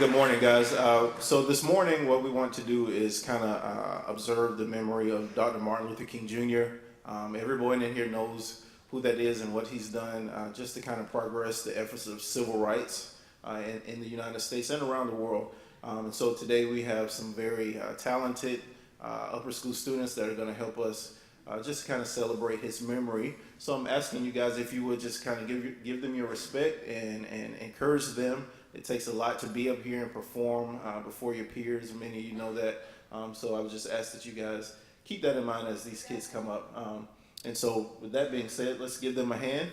Good morning, guys. So this morning, what we want to do is kind of observe the memory of Dr. Martin Luther King Jr. Everyone in here knows who that is and what he's done just to kind of progress the efforts of civil rights in the United States and around the world. And so today we have some very talented upper school students that are going to help us just kind of celebrate his memory. So I'm asking you guys if you would just kind of give them your respect and encourage them. It takes a lot to be up here and perform before your peers. Many of you know that. So I would just ask that you guys keep that in mind as these kids come up. And so with that being said, let's give them a hand.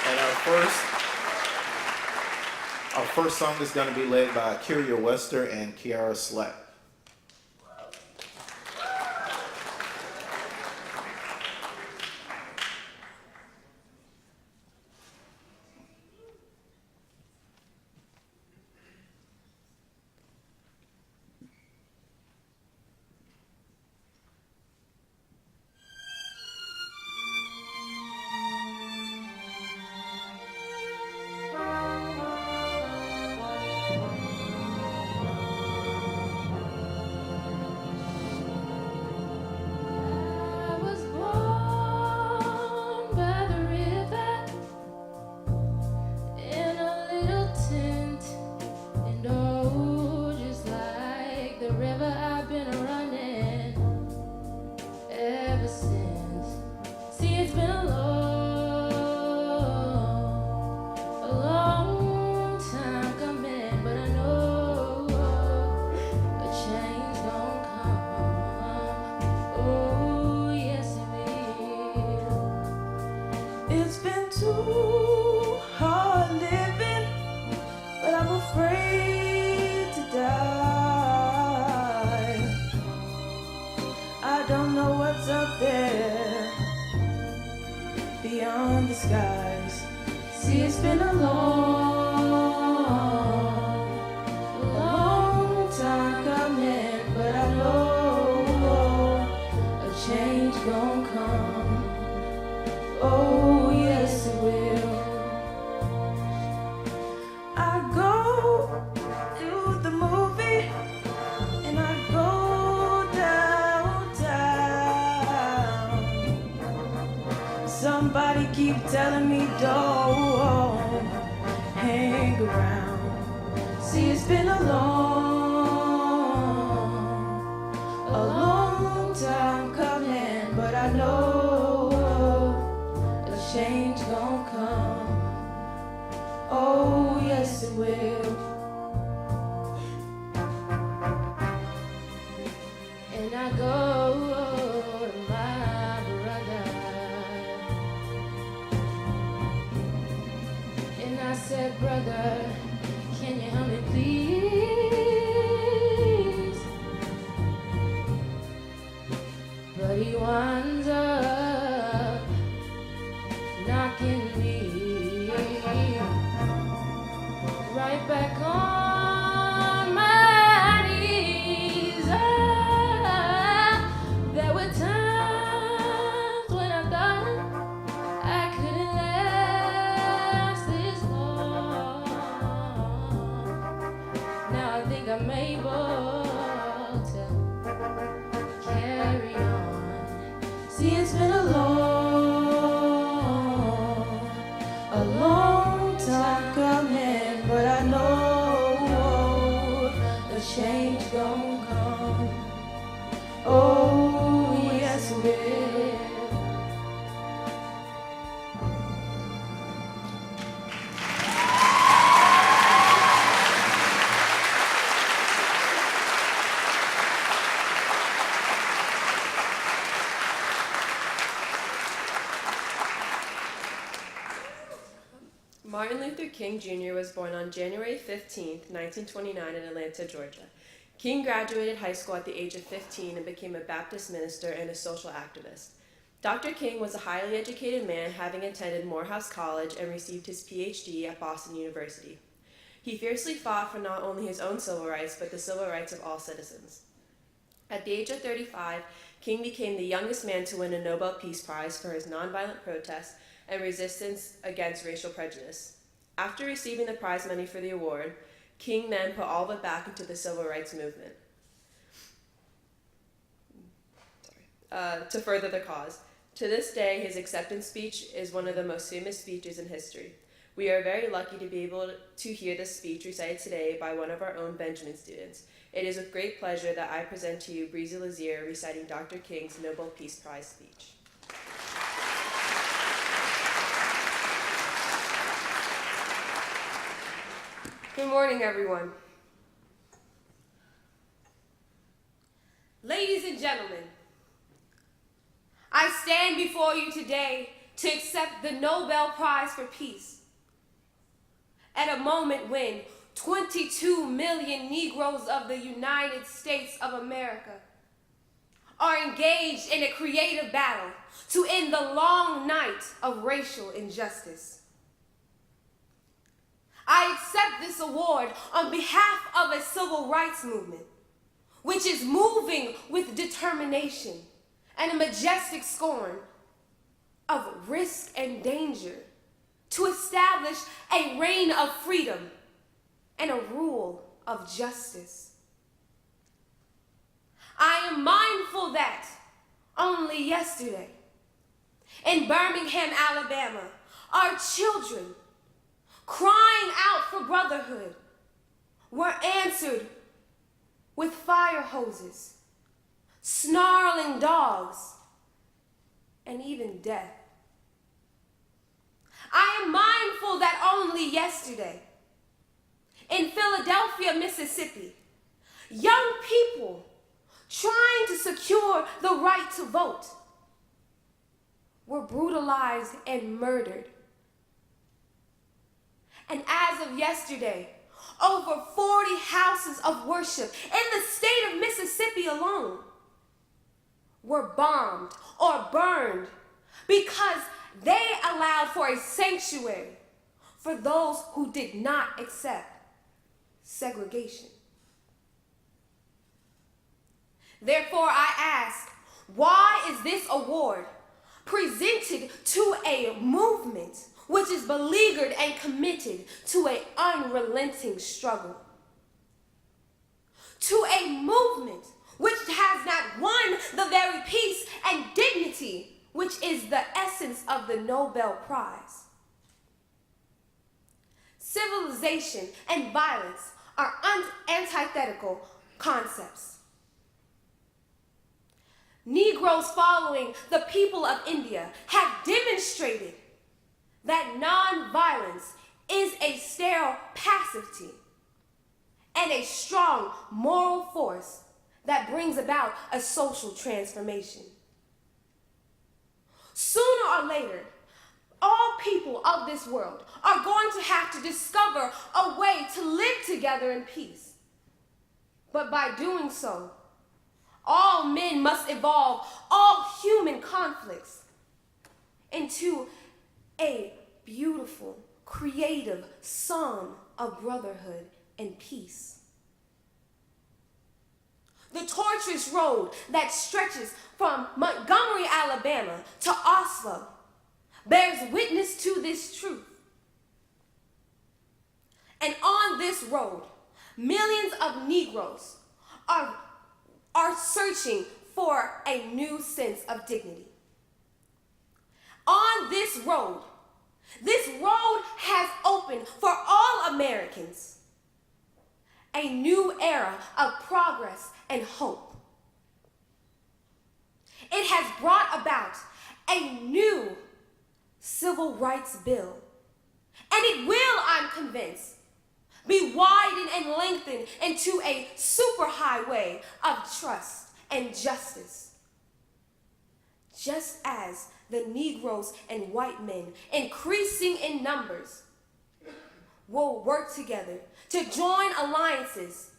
And our first song is going to be led by Kyria Wester and Kiara Slack. Beyond the skies, see, it's been a long time coming, but I know a change gon' come. Oh yes it will. I go to the movie and I go downtown. Somebody keep telling me don't hang around. See, it's been a long time coming, but I know a change gon' come. Oh yes it will. And I go to my brother and I said, brother, can you help me please? But he winds up knocking me right back on my knees. There were times when I thought I couldn't last this long. Now I think I'm able to carry on. See, it's been a long time coming, but I know a change gon' come. Oh yes it will. Martin Luther King Jr. was born on January 15, 1929 in Atlanta, Georgia. King graduated high school at the age of 15 and became a Baptist minister and a social activist. Dr. King was a highly educated man, having attended Morehouse College and received his PhD at Boston University. He fiercely fought for not only his own civil rights, but the civil rights of all citizens. At the age of 35, King became the youngest man to win a Nobel Peace Prize for his nonviolent protest and resistance against racial prejudice. After receiving the prize money for the award, King then put all of it back into the civil rights movement to further the cause. To this day, his acceptance speech is one of the most famous speeches in history. We are very lucky to be able to hear this speech recited today by one of our own Benjamin students. It is with great pleasure that I present to you Breezy Lazier reciting Dr. King's Nobel Peace Prize speech. Good morning, everyone. Ladies and gentlemen, I stand before you today to accept the Nobel Prize for Peace at a moment when 22 million Negroes of the United States of America are engaged in a creative battle to end the long night of racial injustice. I accept this award on behalf of a civil rights movement, which is moving with determination and a majestic scorn of risk and danger to establish a reign of freedom and a rule of justice. I am mindful that only yesterday in Birmingham, Alabama, our children crying out for brotherhood were answered with fire hoses, snarling dogs, and even death. I am mindful that only yesterday in Philadelphia, Mississippi, young people trying to secure the right to vote were brutalized and murdered. And as of yesterday, over 40 houses of worship in the state of Mississippi alone were bombed or burned because they allowed for a sanctuary for those who did not accept segregation. Therefore, I ask, why is this award presented to a movement which is beleaguered and committed to an unrelenting struggle? To a movement which has not won the very peace and dignity which is the essence of the Nobel Prize. Civilization and violence are antithetical concepts. Negroes following the people of India have demonstrated that nonviolence is a sterile passivity and a strong moral force that brings about a social transformation. Sooner or later, all people of this world are going to have to discover a way to live together in peace. But by doing so, all men must evolve all human conflicts into a beautiful, creative song of brotherhood and peace. The tortuous road that stretches from Montgomery, Alabama to Oslo bears witness to this truth. And on this road, millions of Negroes are searching for a new sense of dignity. On this road has opened for all Americans a new era of progress and hope. It has brought about a new civil rights bill, and it will, I'm convinced, be widened and lengthened into a superhighway of trust and justice. Just as the Negroes and white men, increasing in numbers, will work together to join alliances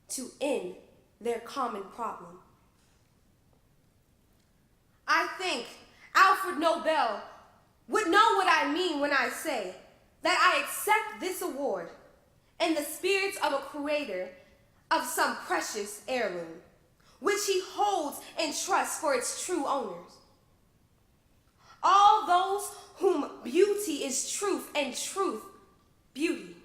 to end their common problem. I think Alfred Nobel would know what I mean when I say that I accept this award in the spirits of a creator of some precious heirloom, which he holds in trust for its true owners. All those whom beauty is truth and truth, beauty.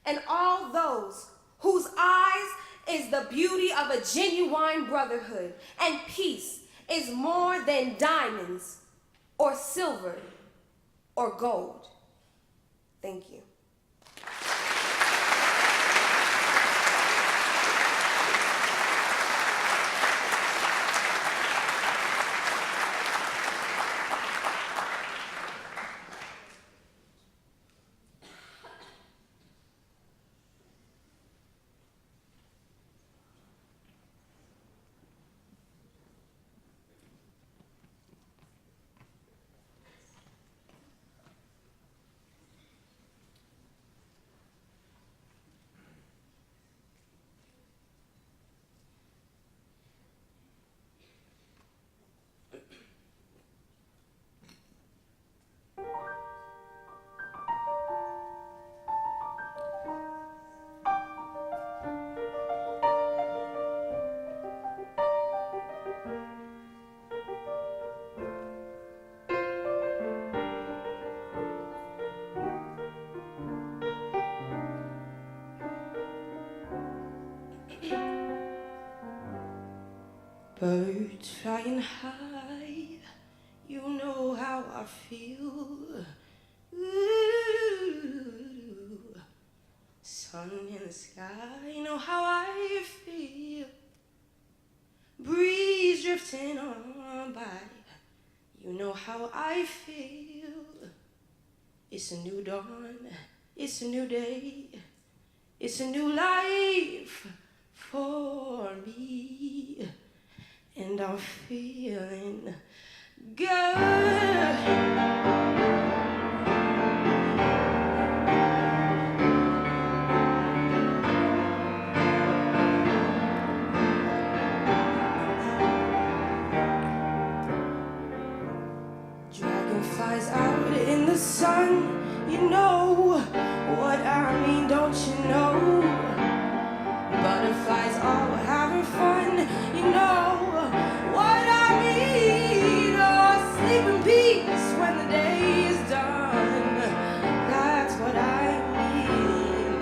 And all those whose eyes is the beauty of a genuine brotherhood, and peace is more than diamonds or silver or gold. Thank you. Birds flying high, you know how I feel. Ooh, sun in the sky, you know how I feel. Breeze drifting on by, you know how I feel. It's a new dawn, it's a new day, it's a new life for me. And I'm feeling good. Dragonflies out in the sun, you know what I mean, don't you know? Butterflies all having fun, you know what I mean. Oh, sleep in peace when the day is done. That's what I mean.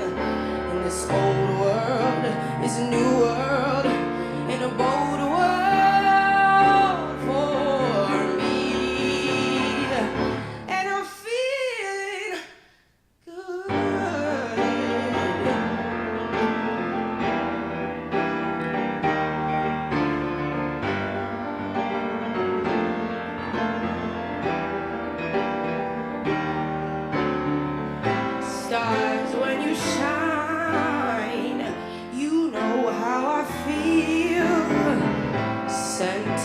In this old world is a new world, in a bold world for me. And I'm feeling good. Stars, when you shine, you know how I feel. Scent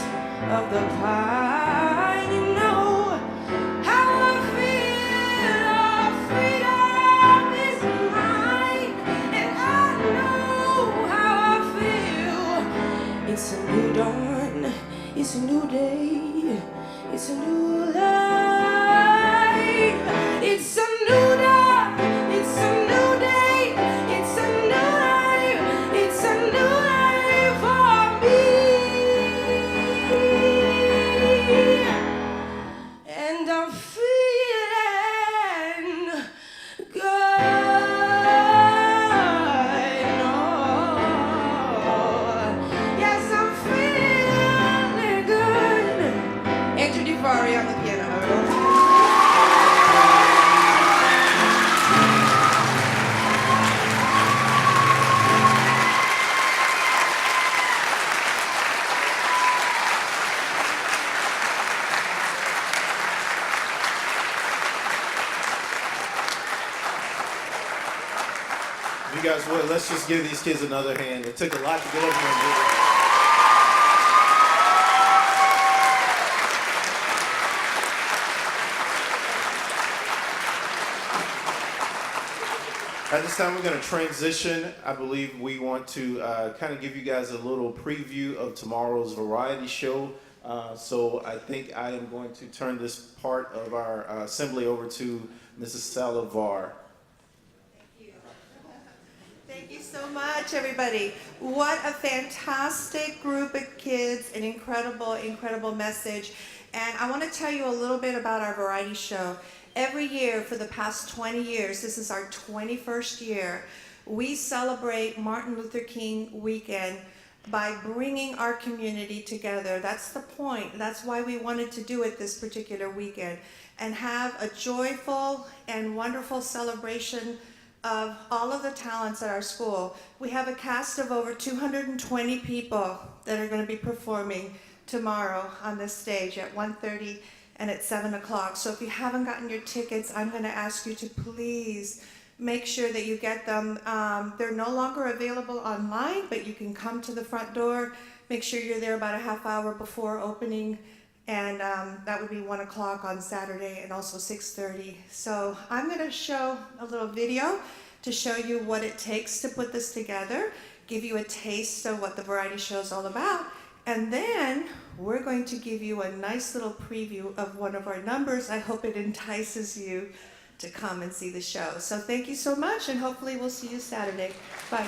of the pine, you know how I feel. Oh, freedom is mine, and I know how I feel. It's a new dawn, it's a new day, it's a new life. It's a new dawn, it's a new day, it's a new life, it's a new life for me. And I'm feeling good. Oh, yes, I'm feeling good. Andrew DeFari on the piano. You guys would, let's just give these kids another hand. It took a lot to get over here and do it. At this time, we're going to transition. I believe we want to kind of give you guys a little preview of tomorrow's variety show. So I think I am going to turn this part of our assembly over to Mrs. Salavar. Thank you so much, everybody. What a fantastic group of kids, an incredible, incredible message. And I want to tell you a little bit about our variety show. Every year for the past 20 years, this is our 21st year, we celebrate Martin Luther King weekend by bringing our community together. That's the point. That's why we wanted to do it this particular weekend and have a joyful and wonderful celebration of all of the talents at our school. We have a cast of over 220 people that are going to be performing tomorrow on this stage at 1:30 and at 7 o'clock. So if you haven't gotten your tickets, I'm going to ask you to please make sure that you get them. They're no longer available online, but you can come to the front door. Make sure you're there about a half hour before opening, and that would be 1 o'clock on Saturday and also 6:30. So I'm going to show a little video to show you what it takes to put this together, give you a taste of what the variety show is all about, and then we're going to give you a nice little preview of one of our numbers. I hope it entices you to come and see the show. So thank you so much, and hopefully we'll see you Saturday. Bye.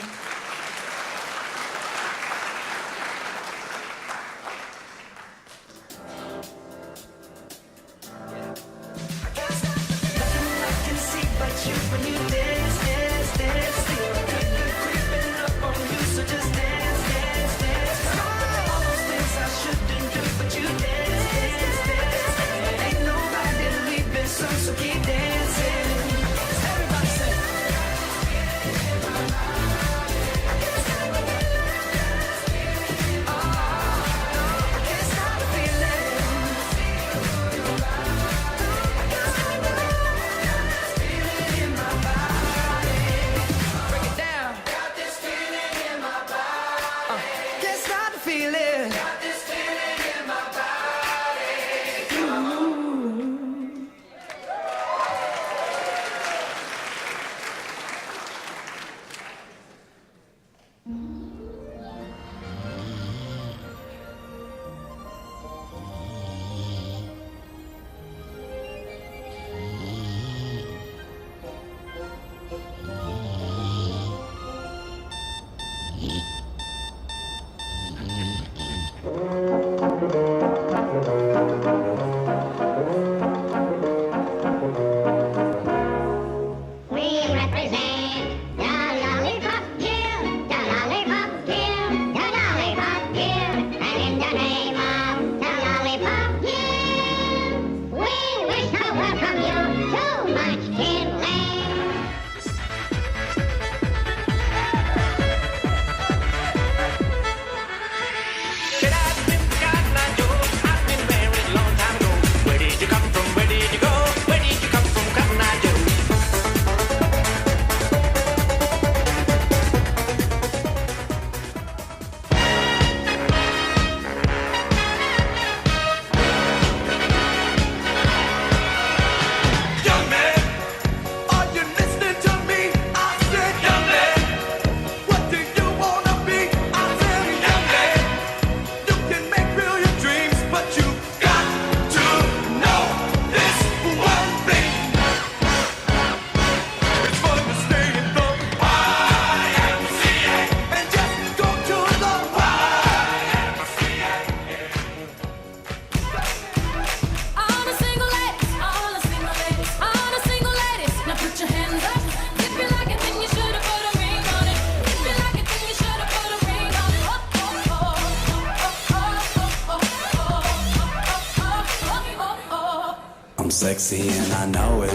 Sexy and I know it.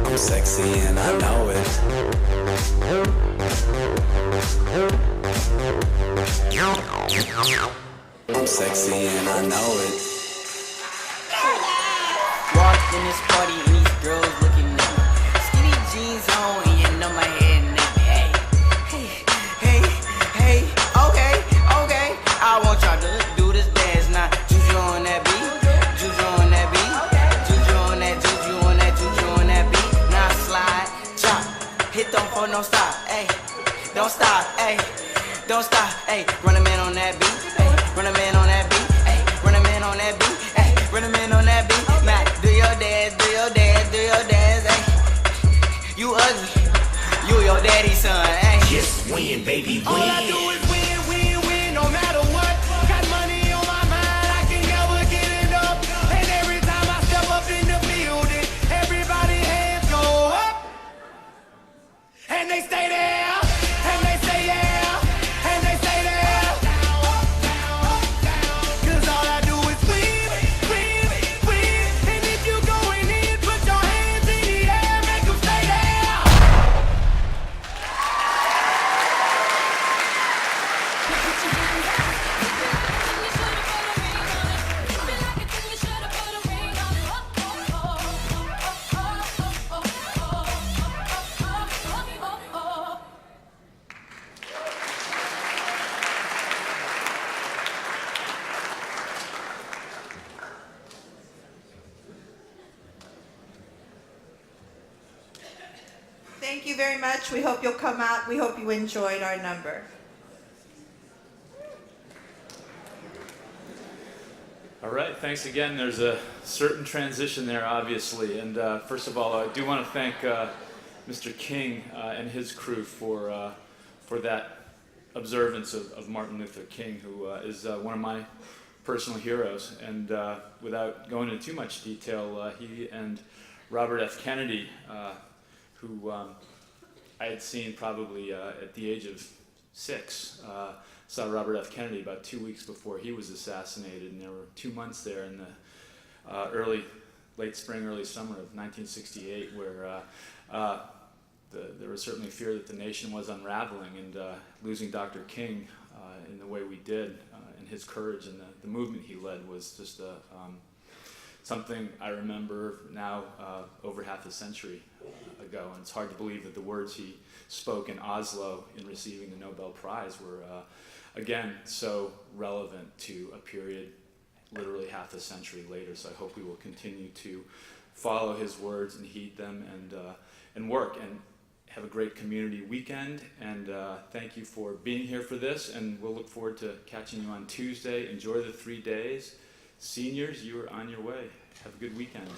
I'm sexy and I know it. I'm sexy and I know it. Walked in this party and these girls looking at me. Skinny jeans on and you know my head naked. Hey, okay. I want y'all to do this dance now. Juju on that beat, juju on that beat, juju on that, juju on that, juju on that beat. Now slide, chop, hit don't for no stop, ayy. Don't stop, ayy. Don't stop, ayy. Run a man on that beat, ayy. Run a man on that beat, ayy. Run a man on that beat, ayy. Run a man on that beat. Now do your dance, do your dance, do your dance, ayy. You ugly, you your daddy's son, ayy. Just win, baby, win. All I do is win, no matter what. Got money on my mind. you very much. We hope you'll come out. We hope you enjoyed our number. All right, thanks again. There's a certain transition there, obviously. And first of all, I do want to thank Mr. King and his crew for that observance of Martin Luther King, who is one of my personal heroes. And without going into too much detail, he and Robert F. Kennedy, who I had seen probably at the age of 6, saw Robert F. Kennedy about 2 weeks before he was assassinated, and there were 2 months there in the late spring, early summer of 1968, where there was certainly fear that the nation was unraveling, and losing Dr. King in the way we did, and his courage and the movement he led was just something I remember now over half a century ago, and it's hard to believe that the words he spoke in Oslo in receiving the Nobel Prize were again so relevant to a period literally half a century later. So I hope we will continue to follow his words and heed them, and work and have a great community weekend. And thank you for being here for this, and we'll look forward to catching you on Tuesday. Enjoy the 3 days. Seniors, you are on your way. Have a good weekend.